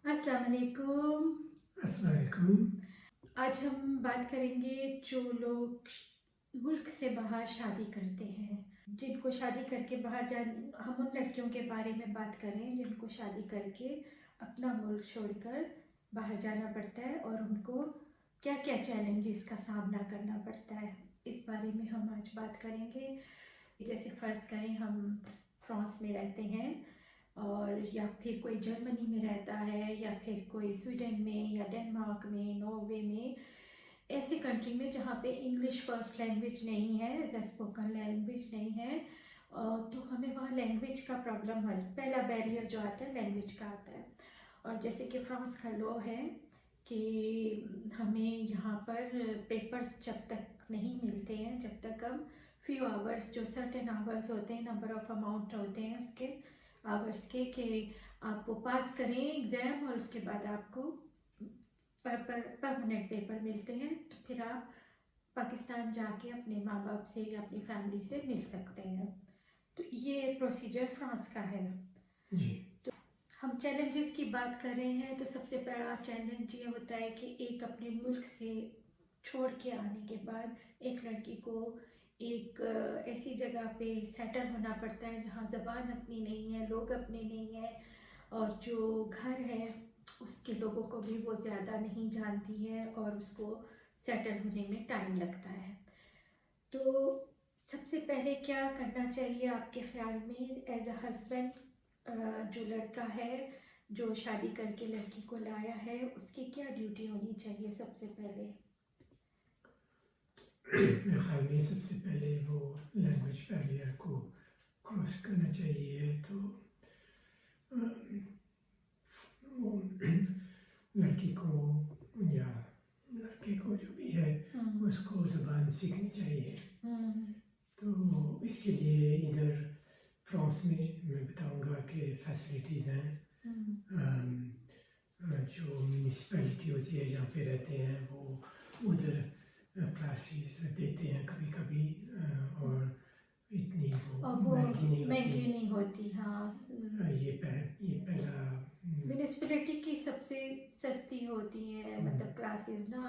अस्सलाम वालेकुम। अस्सलाम वालेकुम। आज हम बात करेंगे जो लोग मुल्क से बाहर शादी करते हैं, जिनको शादी करके बाहर हम उन लड़कियों के बारे में बात करें जिनको शादी करके अपना मुल्क छोड़कर बाहर जाना पड़ता है और उनको क्या क्या चैलेंजेस का सामना करना पड़ता है। इस बारे में हम आज बात करेंगे। जैसे फ़र्ज़ करें हम फ्रांस में रहते हैं और या फिर कोई जर्मनी में रहता है या फिर कोई स्वीडन में या डेनमार्क में, नॉर्वे में, ऐसे कंट्री में जहाँ पे इंग्लिश फर्स्ट लैंग्वेज नहीं है, एज अ स्पोकन लैंग्वेज नहीं है, तो हमें वहाँ लैंग्वेज का प्रॉब्लम है। पहला बैरियर जो आता है लैंग्वेज का आता है। और जैसे कि फ्रांस का लॉ है कि हमें यहाँ पर पेपर्स जब तक नहीं मिलते हैं, जब तक हम फ्यू आवर्स, जो सर्टेन आवर्स होते हैं, नंबर ऑफ अमाउंट होते हैं उसके आवर्स के, कि आप वो पास करें एग्ज़ाम और उसके बाद आपको परमानेंट पेपर मिलते हैं, तो फिर आप पाकिस्तान जाके अपने माँ बाप से या अपनी फैमिली से मिल सकते हैं। तो ये प्रोसीजर फ्रांस का है। जी। हम चैलेंजेस की बात कर रहे हैं तो सबसे बड़ा चैलेंज ये होता है कि एक अपने मुल्क से छोड़ के आने के बाद एक लड़की को एक ऐसी जगह पे सेटल होना पड़ता है जहाँ ज़बान अपनी नहीं है, लोग अपने नहीं हैं, और जो घर है उसके लोगों को भी वो ज़्यादा नहीं जानती है और उसको सेटल होने में टाइम लगता है। तो सबसे पहले क्या करना चाहिए आपके ख्याल में एज अ हस्बैंड? जो लड़का है जो शादी करके लड़की को लाया है, उसकी क्या ड्यूटी होनी चाहिए सबसे पहले? मेरे ख्याल में सबसे पहले वो लैंग्वेज बैरियर को क्रॉस करना चाहिए। तो वो लड़की को या लड़के को जो भी है उसको ज़बान सीखनी चाहिए। तो इसके लिए इधर फ्रांस में मैं बताऊंगा कि फैसिलिटीज़ हैं। जो म्यूनिसिपैलिटी होती है जहाँ पे रहते हैं वो उधर क्लासेस देते हैं कभी कभी, और इतनी वो महंगी नहीं होती। हाँ। ये पहला म्यूनिसिपैलिटी की सबसे सस्ती होती है, मतलब क्लासेस ना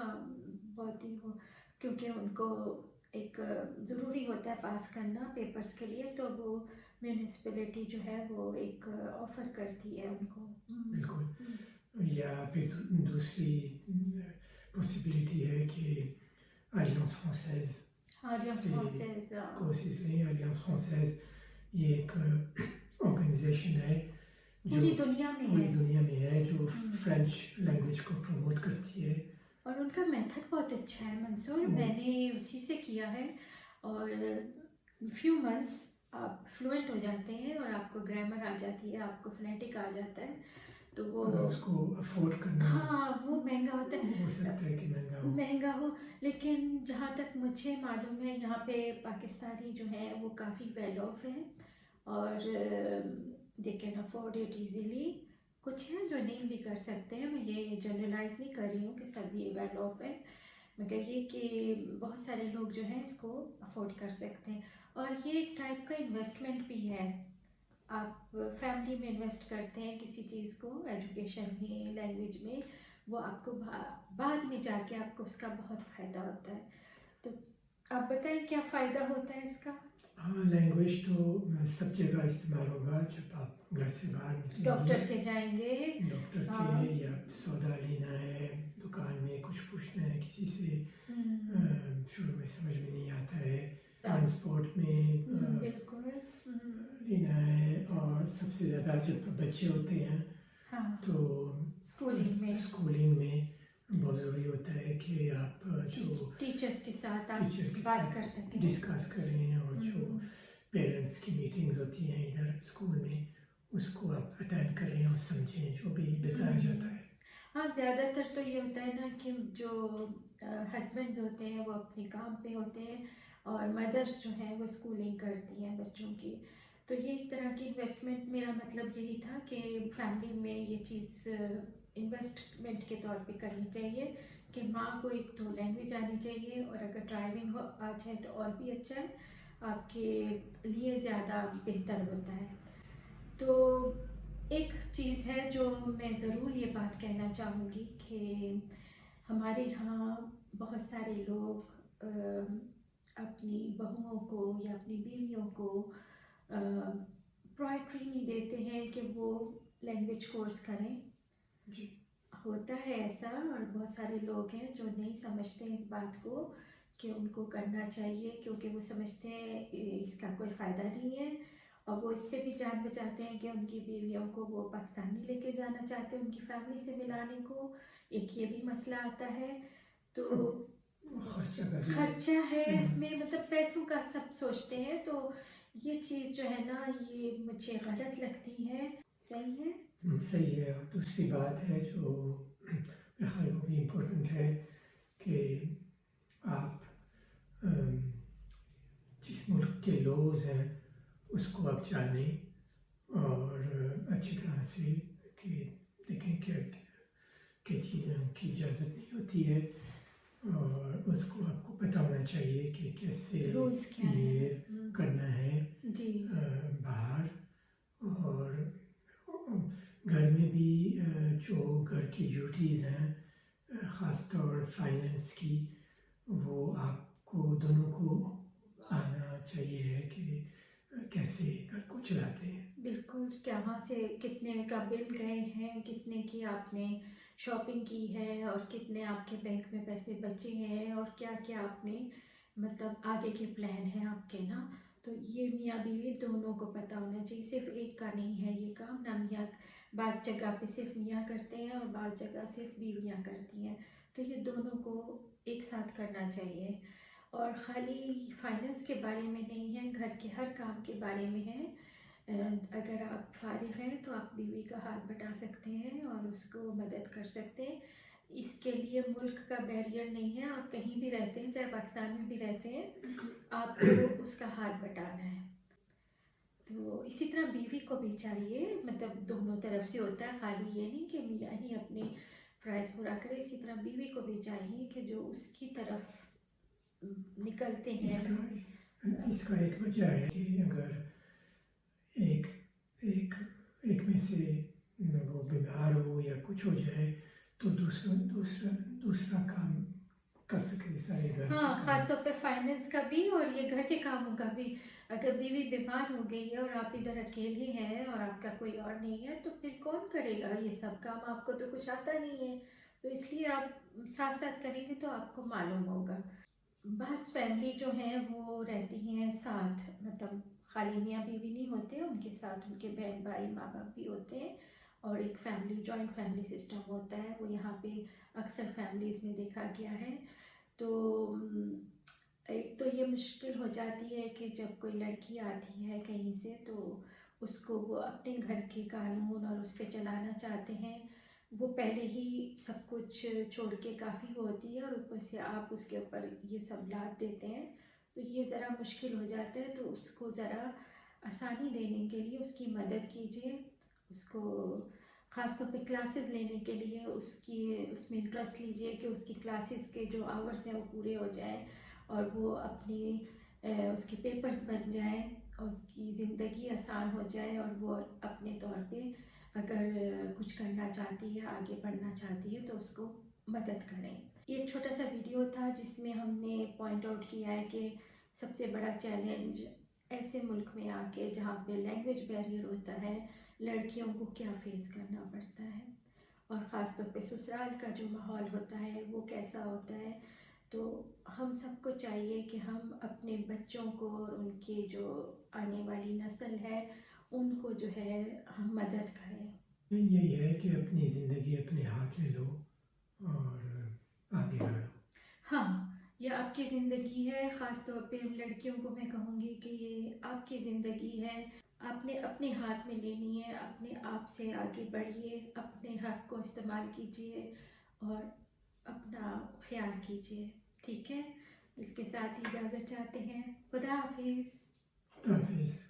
बहुत ही हो, क्योंकि उनको एक ज़रूरी होता है पास करना पेपर्स के लिए, तो वो म्यूनिसिपैलिटी जो है वो एक ऑफ़र करती है उनको। बिल्कुल। या फिर दूसरी पॉसिबिलिटी है कि अलियांस फ्रांसाइज कोर्सेज लें। अलियांस फ्रांसाइज ये एक ऑर्गेनाइजेशन है जो पूरी दुनिया में है जो फ्रेंच लैंग्वेज को प्रमोट करती है। और उनका मेथड बहुत अच्छा है मंसूर, मैंने उसी से किया है और फ्यू मंथ्स आप फ्लुएंट हो जाते हैं और आपको ग्रामर आ जाती है, आपको फोनेटिक आ जाता है। तो वो उसको अफोर्ड करना, हाँ, वो महंगा होता है, हो सकता है कि महंगा हो, लेकिन जहाँ तक मुझे मालूम है यहाँ पे पाकिस्तानी जो है वो काफ़ी वेल ऑफ हैं और they can afford it easily. कुछ हैं जो नहीं भी कर सकते हैं, मैं ये जनरलाइज नहीं कर रही हूँ कि सभी वेल ऑफ है, मगर ये कि बहुत सारे लोग जो हैं इसको अफोर्ड कर सकते हैं। और ये एक टाइप का इन्वेस्टमेंट भी है, आप फैमिली में इन्वेस्ट करते हैं किसी चीज़ को, एजुकेशन में, लैंग्वेज में, वो आपको बाद में जाके आपको उसका बहुत फ़ायदा होता है। तो आप बताएं क्या फ़ायदा होता है इसका? हाँ, लैंग्वेज तो सब जगह इस्तेमाल होगा जब आप घर से बाहर निकलेंगे, डॉक्टर के जाएंगे, डॉक्टर के, या सौदा लेना है, दुकान में कुछ पूछना है किसी से, शुरू में समझ में नहीं आता है, ट्रांसपोर्ट में बिल्कुल लेना है, और सबसे ज़्यादा जब बच्चे होते हैं तो स्कूलिंग में बहुत ज़रूरी होता है कि आप जो टीचर्स के साथ आप बात कर सकें, डिस्कस करें, और जो पेरेंट्स की मीटिंग्स होती हैं इधर स्कूल में उसको आप अटेंड करें और समझें जो भी बताया जाता है। हाँ, ज़्यादातर तो ये होता है ना कि जो हस्बैंड्स होते हैं वो अपने काम पे होते हैं और मदर्स जो हैं वो स्कूलिंग करती हैं बच्चों की, तो ये एक तरह की इन्वेस्टमेंट, मेरा मतलब यही था कि फैमिली में ये चीज़ इन्वेस्टमेंट के तौर पे करनी चाहिए कि माँ को एक तो लैंग्वेज आनी चाहिए, और अगर ड्राइविंग आ जाए तो और भी अच्छा है, आपके लिए ज़्यादा बेहतर होता है। तो एक چیز ہے جو میں ضرور یہ بات کہنا چاہوں گی کہ ہمارے یہاں بہت سارے لوگ اپنی بہوؤں کو یا اپنی بیویوں کو پرائیورٹی نہیں دیتے ہیں کہ وہ لینگویج کورس کریں. جی ہوتا ہے ایسا، اور بہت سارے لوگ ہیں جو نہیں سمجھتے ہیں اس بات کو کہ ان کو کرنا چاہیے، کیونکہ وہ سمجھتے ہیں اس کا کوئی فائدہ نہیں ہے، اور وہ اس سے بھی جان بچاتے ہیں کہ ان کی بیویوں کو وہ پاکستان نہیں لے کے جانا چاہتے ان کی فیملی سے ملانے کو. ایک یہ بھی مسئلہ آتا ہے. تو خرچہ ہے اس میں، مطلب پیسوں کا سب سوچتے ہیں. تو یہ چیز جو ہے نا، یہ مجھے غلط لگتی ہے. صحیح ہے؟ صحیح ہے. اور دوسری بات ہے جو میرے خیال وہ بھی امپورٹنٹ ہے کہ آپ جس ملک کے لوز ہیں اس کو آپ جانیں اور اچھی طرح سے کہ دیکھیں کہ چیزوں کی اجازت نہیں ہوتی ہے، اور اس کو آپ کو پتہ ہونا چاہیے کہ کیسے رولز کیا یہ ہے. کرنا ہے جی باہر. اور گھر میں بھی جو گھر کی ڈیوٹیز ہیں، خاص طور فائنینس کی، وہ آپ کو دونوں کو آنا چاہیے کہ کیسے گھر کو چلاتے ہیں. بالکل. کہاں سے کتنے کا بل گئے ہیں، کتنے کی آپ نے شاپنگ کی ہے، اور کتنے آپ کے بینک میں پیسے بچے ہیں، اور کیا کیا آپ نے مطلب آگے کے پلان ہیں آپ کے نا. تو یہ میاں بیوی دونوں کو پتہ ہونا چاہیے. صرف ایک کا نہیں ہے یہ کام. نہ میاں، بعض جگہ پہ صرف میاں کرتے ہیں اور بعض جگہ صرف بیویاں کرتی ہیں. تو یہ دونوں کو ایک ساتھ کرنا چاہیے. اور خالی فائنینس کے بارے میں نہیں ہے، گھر کے ہر کام کے بارے میں ہے. اگر آپ فارغ ہیں تو آپ بیوی کا ہاتھ بٹا سکتے ہیں اور اس کو مدد کر سکتے ہیں. اس کے لیے ملک کا بیریئر نہیں ہے. آپ کہیں بھی رہتے ہیں، چاہے پاکستان میں بھی رہتے ہیں، آپ کو اس کا ہاتھ بٹانا ہے. تو اسی طرح بیوی کو بھی چاہیے، مطلب دونوں طرف سے ہوتا ہے، خالی یہ نہیں کہ میاں ہی اپنے فرائض پورا کرے. اسی طرح بیوی کو بھی چاہیے کہ جو اس کی طرف نکلتے ہیں. اس کا ایک وجہ ہے کہ اگر ایک میں سے وہ بیمار ہو یا کچھ ہو جائے تو دوسرا کام کر سکے سارے گھر. ہاں، خاص طور پہ فائنینس کا بھی اور یہ گھر کے کاموں کا بھی. اگر بیوی بیمار ہو گئی ہے اور آپ ادھر اکیلے ہیں اور آپ کا کوئی اور نہیں ہے تو پھر کون کرے گا یہ سب کام؟ آپ کو تو کچھ آتا نہیں ہے. تو اس لیے آپ ساتھ ساتھ کریں گے تو آپ کو معلوم ہوگا. بس فیملی جو ہیں وہ رہتی ہیں ساتھ، مطلب خالی میاں بیوی نہیں ہوتے، ان کے ساتھ ان کے بہن بھائی ماں باپ بھی ہوتے ہیں. اور ایک فیملی، جوائنٹ فیملی سسٹم ہوتا ہے، وہ یہاں پہ اکثر فیملیز میں دیکھا گیا ہے. تو ایک تو یہ مشکل ہو جاتی ہے کہ جب کوئی لڑکی آتی ہے کہیں سے تو اس کو وہ اپنے گھر کے قانون اور اس پہ چلانا چاہتے ہیں. وہ پہلے ہی سب کچھ چھوڑ کے کافی ہوتی ہے، اور اوپر سے آپ اس کے اوپر یہ سب لاد دیتے ہیں. تو یہ ذرا مشکل ہو جاتا ہے. تو اس کو ذرا آسانی دینے کے لیے اس کی مدد کیجیے. اس کو خاص طور پہ کلاسز لینے کے لیے اس میں انٹرسٹ لیجیے کہ اس کی کلاسز کے جو آورس ہیں وہ پورے ہو جائیں اور وہ اپنی اس کے پیپرز بن جائیں اور اس کی زندگی آسان ہو جائے، اور وہ اپنے طور پہ اگر کچھ کرنا چاہتی ہے، آگے بڑھنا چاہتی ہے تو اس کو مدد کریں. یہ ایک چھوٹا سا ویڈیو تھا جس میں ہم نے پوائنٹ آؤٹ کیا ہے کہ سب سے بڑا چیلنج ایسے ملک میں آ کے جہاں پہ لینگویج بیریئر ہوتا ہے، لڑکیوں کو کیا فیس کرنا پڑتا ہے، اور خاص طور پہ سسرال کا جو ماحول ہوتا ہے وہ کیسا ہوتا ہے. تو ہم سب کو چاہیے کہ ہم اپنے بچوں کو اور ان کی جو آنے والی نسل ہے ان کو جو ہے ہم مدد کریں. یہی ہے کہ اپنی زندگی اپنے ہاتھ میں لو اور آگے بڑھو. ہاں، یہ آپ کی زندگی ہے. خاص طور پہ ان لڑکیوں کو میں کہوں گی کہ یہ آپ کی زندگی ہے، آپ نے اپنے ہاتھ میں لینی ہے. اپنے آپ سے آگے بڑھیے، اپنے حق کو استعمال کیجیے اور اپنا خیال کیجیے. ٹھیک ہے؟ اس کے ساتھ اجازت چاہتے ہیں. خدا حافظ. خدا حافظ.